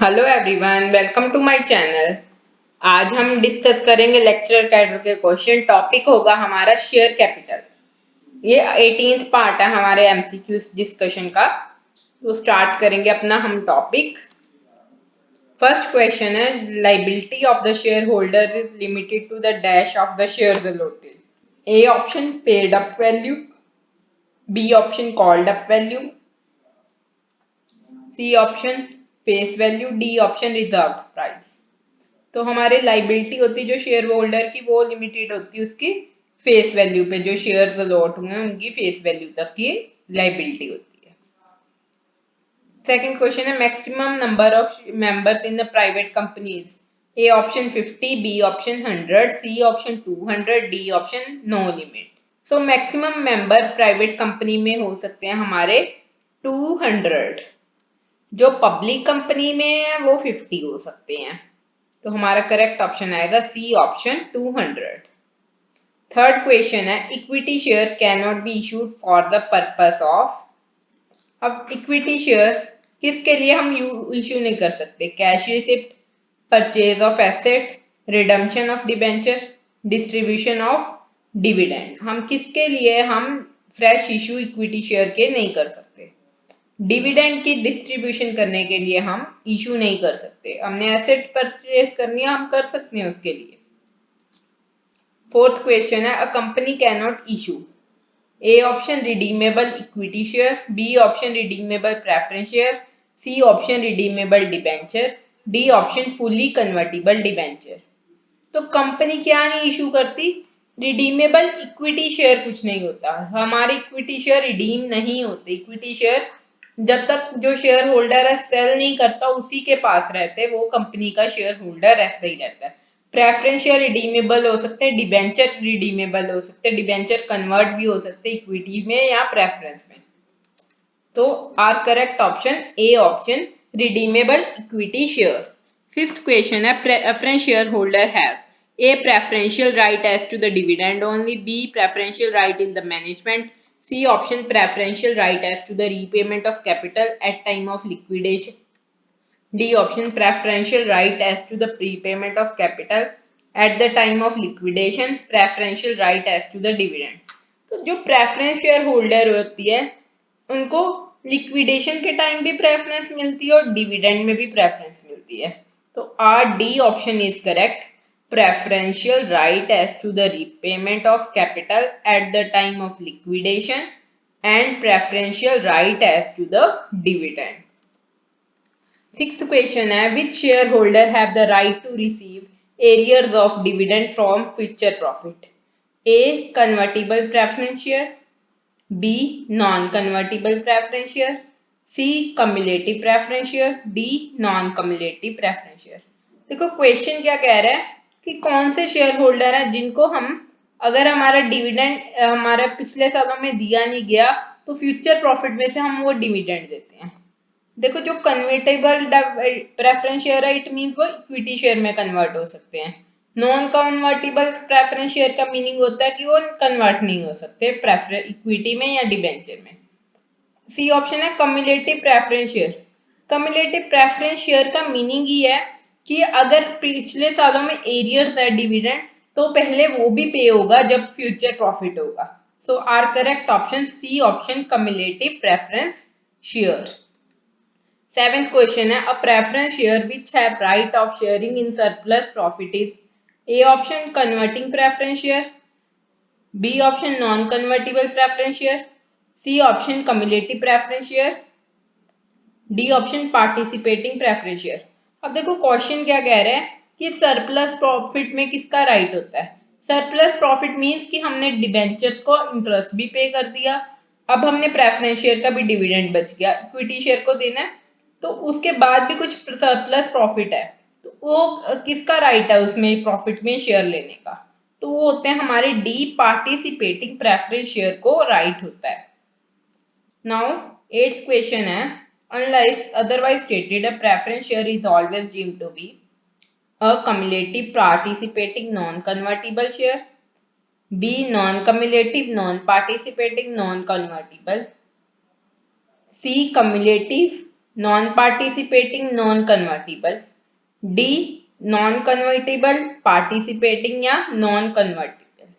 Hello everyone, welcome to my channel. आज हम discuss करेंगे लेक्चर कैडर के क्वेश्चन। टॉपिक होगा हमारा शेयर कैपिटल। ये 18th पार्ट है हमारे एमसीक्यूज डिस्कशन का। तो स्टार्ट करेंगे अपना हम टॉपिक। फर्स्ट क्वेश्चन है, liability of the share holder is limited to the dash of the shares allotted. A option paid up value, B option called up value, C option face value, D option reserve price. तो हमारे liability होती है जो share holder की, वो limited होती है उसकी फेस वैल्यू पे। जो शेयर्स अलॉट हुए हैं उनकी फेस वैल्यू तक की लाइबिलिटी होती है। सेकंड क्वेश्चन है, maximum number of members in the private companies. A option 50, B option 100, C option 200, D option no limit. So maximum member private company में हो सकते हैं हमारे 200। जो पब्लिक कंपनी में है वो 50 हो सकते हैं। तो हमारा करेक्ट ऑप्शन आएगा सी ऑप्शन 200। थर्ड क्वेश्चन है, equity share can not be issued for the purpose of. अब इक्विटी शेयर किसके लिए हम इशू नहीं कर सकते? Cash receipt, purchase of asset, redemption of debenture, distribution of dividend. हम किसके लिए हम फ्रेश इशू इक्विटी शेयर के नहीं कर सकते? डिविडेंड की डिस्ट्रीब्यूशन करने के लिए हम इशू नहीं कर सकते। हमने एसेट परचेज करनी है, हम कर सकते हैं उसके लिए। फोर्थ क्वेश्चन है, a company can not issue. A option redeemable equity share, B option redeemable preference share, C option redeemable debenture, D option fully convertible debenture. तो कंपनी क्या नहीं इशू करती? रिडीमेबल इक्विटी शेयर कुछ नहीं होता। हमारे equity share redeem नहीं होते। इक्विटी शेयर जब तक जो शेयर होल्डर है सेल नहीं करता उसी के पास रहते, वो कंपनी का शेयर होल्डर रहता ही रहता है। प्रेफरेंस शेयर रिडीमेबल हो सकते हैं, डिबेंचर रिडीमेबल हो सकते हैं, डिबेंचर कन्वर्ट भी हो सकते हैं इक्विटी में या प्रेफरेंस में। तो our correct option A option redeemable equity share. Fifth question है, preference share holder have a preferential right as to the dividend only, B preferential right in the management, C option preferential right as to the repayment of capital at time of liquidation, D option preferential right as to the prepayment of capital at the time of liquidation, preferential right as to the dividend. तो जो preference share holder होती है उनको liquidation के time भी preference मिलती है और डिविडेंड में भी प्रेफरेंस मिलती है। तो are D option is correct, preferential right as to the repayment of capital at the time of liquidation and preferential right as to the dividend. Sixth question है, which shareholder have the right to receive arrears of dividend from future profit? A convertible preference share, B non-convertible preference share, C cumulative preference share, D non-cumulative preference share। देखो question क्या कह रहा है कि कौन से share holder हैं जिनको हम, अगर हमारा डिविडेंड हमारे पिछले सालों में दिया नहीं गया तो फ्यूचर प्रॉफिट में से हम वो डिविडेंड देते हैं। देखो जो कन्वर्टेबल प्रेफरेंस शेयर है, इट मींस वो इक्विटी शेयर में कन्वर्ट हो सकते हैं। नॉन कन्वर्टेबल प्रेफरेंस शेयर का मीनिंग होता है कि वो कन्वर्ट नहीं हो सकते प्रेफरेंस इक्विटी में या डिबेंचर में। सी ऑप्शन है cumulative preference share. Cumulative preference share का मीनिंग ही है कि अगर पिछले सालों में एरियर्स है डिविडेंड तो पहले वो भी पे होगा जब फ्यूचर प्रॉफिट होगा। So our correct option C option cumulative preference share. Seventh question है, a preference share which have right of sharing in surplus profit is. A option converting preference share, B option non convertible preference share, C option cumulative preference share, D option participating preference share. अब देखो question क्या कह रहे हैं कि surplus profit में किसका right होता है। सरप्लस प्रॉफिट मींस कि हमने डिबेंचर्स को इंटरेस्ट भी पे कर दिया, अब हमने प्रेफरेंस शेयर का भी डिविडेंड बच गया, इक्विटी शेयर को देना है, तो उसके बाद भी कुछ सरप्लस प्रॉफिट है तो वो किसका राइट है उसमें प्रॉफिट में शेयर लेने का? तो वो होते हैं हमारे डी पार्टिसिपेटिंग प्रेफरेंस शेयर को राइट होता है। नाउ एट्थ क्वेश्चन है, unless otherwise stated a preference share is always deemed to be a cumulative participating non-convertible share, B non-cumulative non-participating non-convertible, C cumulative non participating, non convertible, D non convertible, participating या non convertible.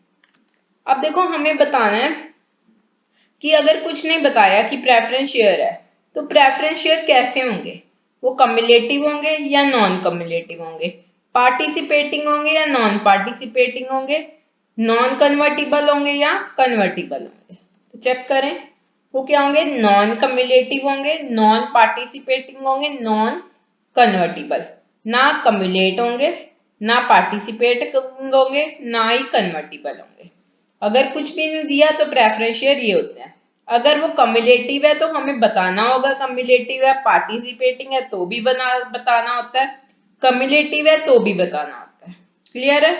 अब देखो हमें बताना है कि अगर कुछ नहीं बताया कि प्रेफरेंस शेयर है तो प्रेफरेंस शेयर कैसे होंगे, वो कम्युलेटिव होंगे या नॉन कम्युलेटिव होंगे, पार्टिसिपेटिंग होंगे या नॉन पार्टिसिपेटिंग होंगे, नॉन कन्वर्टिबल होंगे या कन्वर्टिबल होंगे। तो चेक करें वो क्या होंगे, नॉन कम्युलेटिव होंगे, नॉन पार्टिसिपेटिंग होंगे, नॉन कन्वर्टिबल, ना कम्युलेट होंगे, ना पार्टिसिपेट होंगे, ना ही कन्वर्टिबल होंगे। अगर कुछ भी नहीं दिया तो प्रेफरेंस शेयर ये होते हैं। अगर वो कम्युलेटिव है तो हमें बताना होगा कम्युलेटिव है, पार्टिसिपेटिंग है तो भी बताना होता है, कम्युलेटिव है तो भी बताना होता है। क्लियर है।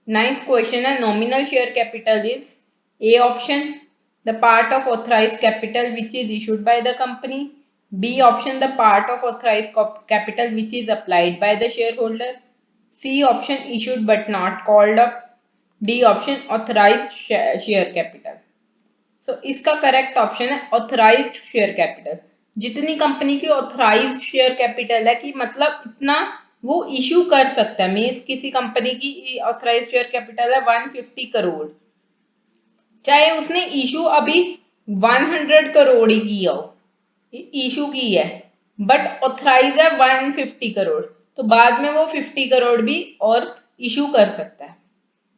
नाइन्थ क्वेश्चन है, nominal share capital is A option the part of authorised capital which is issued by the company, B option the part of authorised capital which is applied by the share holder, C option issued but not called up, D option authorised share capital. So इसका correct option है authorised share capital. जितनी company की authorised share capital है कि मतलब इतना वो issue कर सकता है, मीन्स किसी कंपनी की ऑथराइज्ड शेयर कैपिटल है 150 करोड़, चाहे उसने इशू अभी 100 करोड़ ही किया हो, इशू की है बट ऑथराइज है 150 करोड़, तो बाद में वो 50 करोड़ भी और इशू कर सकता है।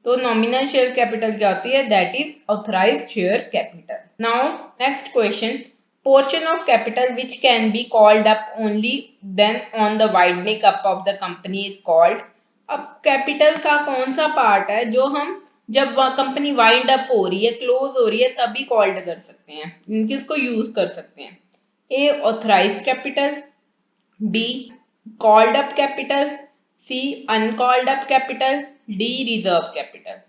तो नॉमिनल शेयर कैपिटल क्या होती है, that is authorised share capital. Now next question, portion of capital which can be called up only then on the widening up of the company is called। अब capital का कौन सा part है जो हम जब कंपनी वाइंड अप हो रही है, क्लोज हो रही है, तभी कॉल्ड कर सकते हैं, किसको यूज कर सकते हैं, A authorised capital, B called up capital, C uncalled up capital, D reserve capital.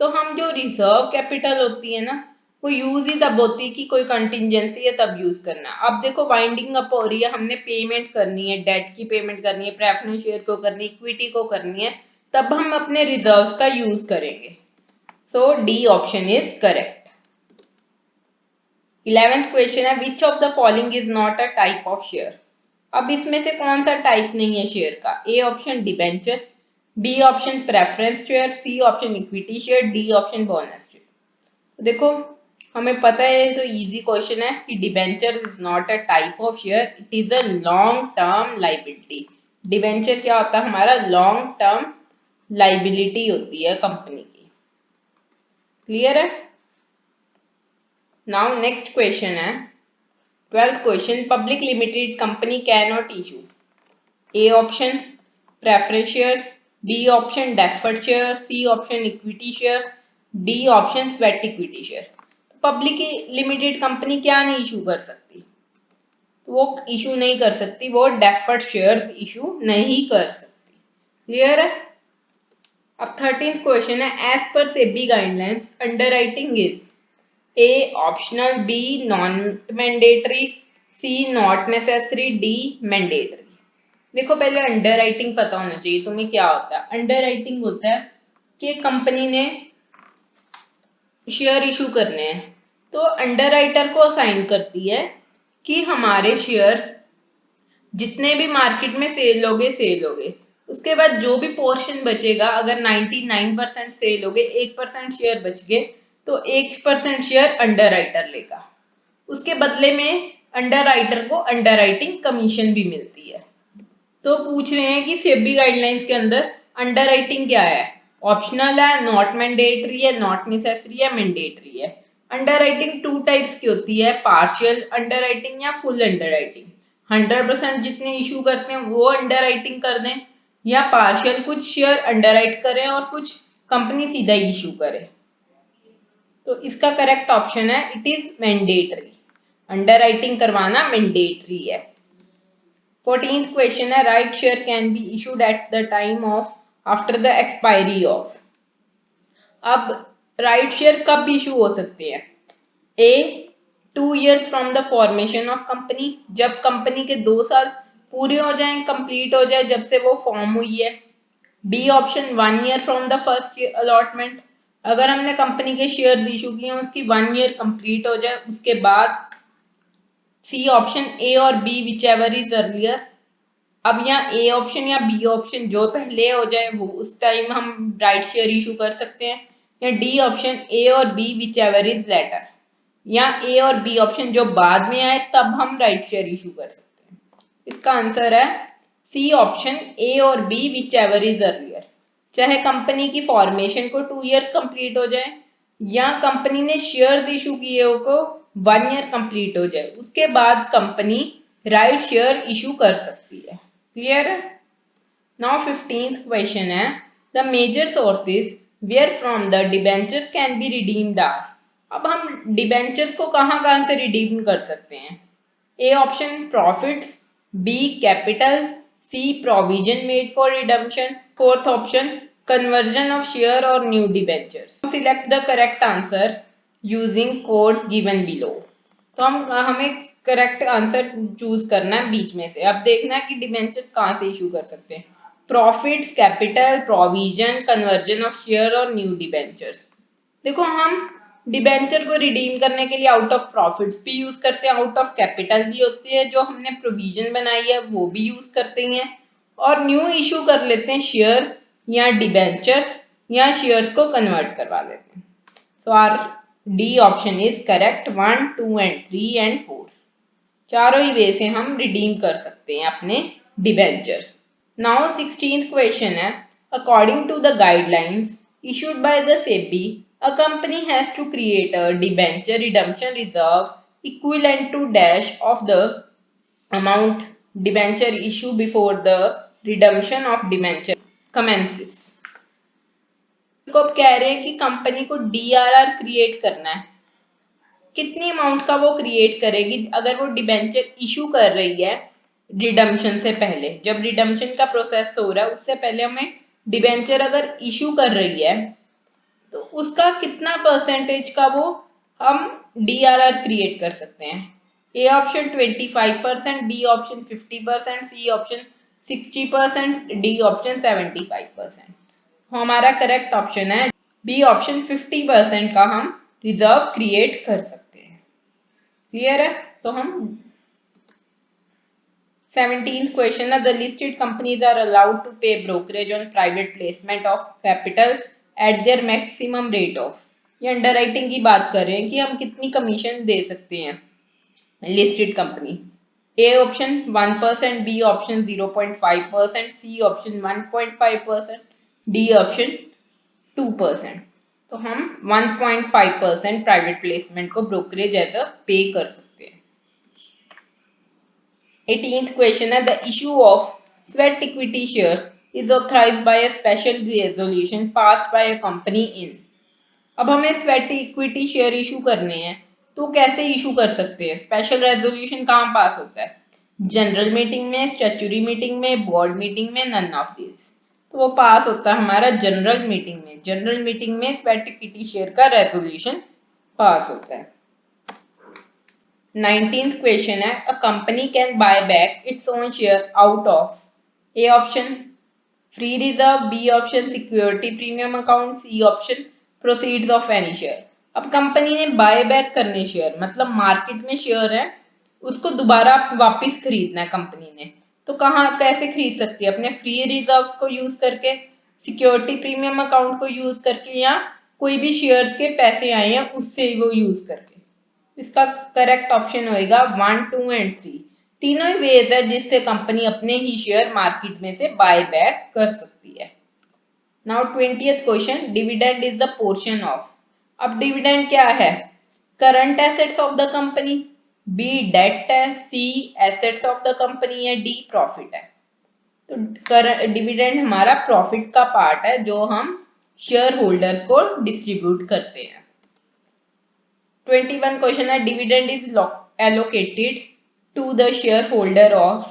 तो हम जो रिजर्व कैपिटल होती है ना वो यूज ही तब होती है कि कोई कंटिजेंसी है तब यूज करना। अब देखो वाइंडिंग अप हो रही है, हमने पेमेंट करनी है, डेट की पेमेंट करनी है, प्रेफरेंस शेयर को करनी है, इक्विटी को करनी है, तब हम अपने रिजर्व्स का यूज करेंगे। So D option is correct. 11th question है, which of the following is not a type of share. अब इसमें से कौन सा टाइप नहीं है शेयर का, A option debentures, B option preference share, C option equity share, D option bonus share. देखो हमें पता है तो इजी क्वेश्चन है कि debenture is not a type of share, it is a long term liability. Debenture क्या होता है, हमारा लॉन्ग टर्म लाइबिलिटी होती है कंपनी की। क्लियर है। नाउ नेक्स्ट क्वेश्चन है 12th question, public limited company can not issue A option preference share, B option deferred share, C option equity share, D option sweat equity share. Public limited company क्या नहीं issue कर सकती, तो वो issue नहीं कर सकती, वो डेफर्ड शेयर्स इशू नहीं कर सकती। क्लियर है। अब 13th क्वेश्चन है, as per SEBI guidelines underwriting is A optional, B non mandatory, C not necessary, D mandatory. देखो पहले अंडरराइटिंग पता होना चाहिए तुम्हें क्या होता है। अंडरराइटिंग होता है कि कंपनी ने शेयर इशू करने हैं तो अंडरराइटर को असाइन करती है कि हमारे शेयर जितने भी मार्केट में सेल हो गए, उसके बाद जो भी पोर्शन बचेगा, अगर 99% सेल हो गए, 1% शेयर बच गए, तो 1% शेयर अंडरराइटर लेगा। उसके बदले में अंडरराइटर को अंडरराइटिंग कमीशन भी मिलती है। तो पूछ रहे हैं कि सेबी गाइडलाइंस के अंदर अंडरराइटिंग क्या है, ऑप्शनल है, नॉट मैंडेटरी है, नॉट नेसेसरी है, मैंडेटरी है। अंडरराइटिंग टू टाइप्स की होती है, पार्शियल अंडरराइटिंग या फुल अंडरराइटिंग। 100% जितने इशू करते हैं वो अंडरराइटिंग कर दें, या पार्शियल कुछ शेयर अंडरराइट करें और कुछ कंपनी सीधा इशू करे। तो इसका करेक्ट ऑप्शन है इट इज मैंडेटरी, अंडरराइटिंग करवाना मैंडेटरी है। 14th क्वेश्चन है, right share can be issued at the time of after the expiry of. अब राइट शेयर कब इशू हो सकते हैं, ए 2 years from the formation of company, जब कंपनी के 2 साल पूरे हो जाएं, कंप्लीट हो जाए जब से वो फॉर्म हुई है, B option 1 year from the first allotment, अगर हमने कंपनी के शेयर्स इशू किए हैं उसकी 1 year कंप्लीट हो जाए उसके बाद, सी ऑप्शन ए और B whichever is earlier. अब यहाँ ए ऑप्शन या बी ऑप्शन जो पहले हो जाए वो उस टाइम हम राइट शेयर इशू कर सकते हैं, या डी ऑप्शन ए और B whichever is later, या ए और बी ऑप्शन जो बाद में आए तब हम राइट शेयर इशू कर सकते हैं। इसका आंसर है सी ऑप्शन ए और B whichever is earlier. चाहे कंपनी की फॉर्मेशन को 2 इयर्स कंप्लीट हो जाए या कंपनी ने शेयर्स इशू किए हो को 1 ईयर कंप्लीट हो जाए, उसके बाद कंपनी राइट शेयर इशू कर सकती है। क्लियर है? नाउ 15th क्वेश्चन है the major sources where from the debentures can be redeemed are. अब हम डिबेंचर्स को कहाँ से रिडीम कर सकते हैं? A option profits, B capital, C provision made for redemption, fourth option conversion of share और new debentures. Select the correct answer using codes given below. तो हमें करेक्ट आंसर चूज करना है बीच में से। अब देखना है कि डिबेंचर्स कहाँ से इशू कर सकते हैं। Profits, capital, provision, conversion of share और न्यू डिबेंचर्स। देखो हम डिबेंचर को रिडीम करने के लिए आउट ऑफ प्रॉफिट्स भी यूज करते हैं, आउट ऑफ कैपिटल भी होती है, जो हमने प्रोविजन बनाई है वो भी यूज करते हैं, और न्यू इशू कर लेते हैं शेयर या डिबेंचर्स, या शेयर्स को कन्वर्ट करवा लेते हैं। So our D option is correct. 1, 2 and 3 and 4 चारों ही वे से हम रिडीम कर सकते हैं अपने डिबेंचर्स। नाउ 16th क्वेश्चन है according to the guidelines issued by the SEBI, a company has to create a debenture redemption reserve equivalent to dash of the amount debenture issue before the redemption of debenture commences। तो अब कह रहे हैं कि company को DRR create करना है। कितनी अमाउंट का वो क्रिएट करेगी अगर वो डिबेंचर इशू कर रही है रिडम्पशन से पहले? जब रिडम्पशन का प्रोसेस हो रहा है उससे पहले हमें डिबेंचर अगर इशू कर रही है तो उसका कितना परसेंटेज का वो हम DRR क्रिएट कर सकते हैं? A option 25%, B option 50%, C option 60%, D option 75%। हमारा करेक्ट ऑप्शन है बी ऑप्शन 50% का हम रिजर्व क्रिएट कर सकते हैं। क्लियर है? तो हम 17th क्वेश्चन है the listed companies are allowed to pay brokerage on private placement of capital at their maximum rate of. ये अंडरराइटिंग की बात कर रहे हैं कि हम कितनी कमीशन दे सकते हैं listed company. A option 1%, B option 0.5%, C option 1.5%, D option 2%। तो हम 1.5% प्राइवेट प्लेसमेंट को ब्रोकरेज एज अ पे कर सकते हैं। 18th क्वेश्चन है the issue of sweat equity share is authorised by a special resolution passed by a company in. अब हमें sweat equity share issue करने हैं तो कैसे इशू कर सकते हैं? स्पेशल रेजोल्यूशन कहाँ पास होता है? जनरल मीटिंग में, स्टैट्यूटरी मीटिंग में, बोर्ड मीटिंग में, नन ऑफ दिस। तो वो पास होता है हमारा जनरल मीटिंग में। जनरल मीटिंग में स्वेट इक्विटी शेयर का रेजोल्यूशन पास होता है। 19th क्वेश्चन है a company can buy back its own share out of. A option free reserve, B option security premium account, C option proceeds of any share. अब company ने buy back करने share, मतलब market में share है उसको दोबारा वापस खरीदना है कंपनी ने, तो कहाँ कैसे खरीद सकती है? अपने फ्री रिजर्व को यूज करके, सिक्योरिटी प्रीमियम अकाउंट को यूज करके, या कोई भी शेयर्स के पैसे आए हैं उससे वो यूज करके। इसका करेक्ट ऑप्शन होएगा 1, 2 एंड 3। तीनों ही वेज है जिससे कंपनी अपने ही शेयर मार्केट में से बाय बैक कर सकती है। Now 20th question dividend is the portion of. अब डिविडेंड क्या है? Current assets of the company, B debt है, C assets of the company है, डी प्रॉफिट है। तो डिविडेंड हमारा प्रॉफिट का पार्ट है जो हम शेयर होल्डर्स को डिस्ट्रीब्यूट करते हैं। 21 क्वेश्चन है dividend is allocated to the shareholder of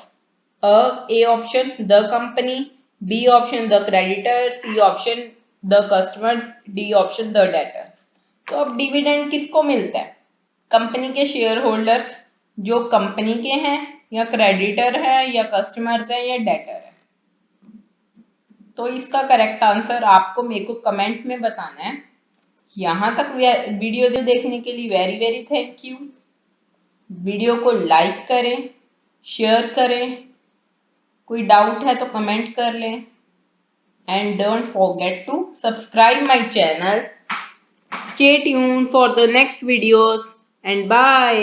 A option the company, B option the creditor, C option the customers, D option the debtors। तो अब डिविडेंड किसको मिलता है? कंपनी के शेयर होल्डर्स जो कंपनी के हैं, या क्रेडिटर है, या कस्टमर्स है, या डेटर है। तो इसका करेक्ट आंसर आपको मेरे को कमेंट्स में बताना है। यहाँ तक वीडियो देखने के लिए very very thank you. Video को लाइक करें, शेयर करें, कोई डाउट है तो कमेंट कर लें and don't forget to subscribe my channel. Stay tuned for the next videos and bye.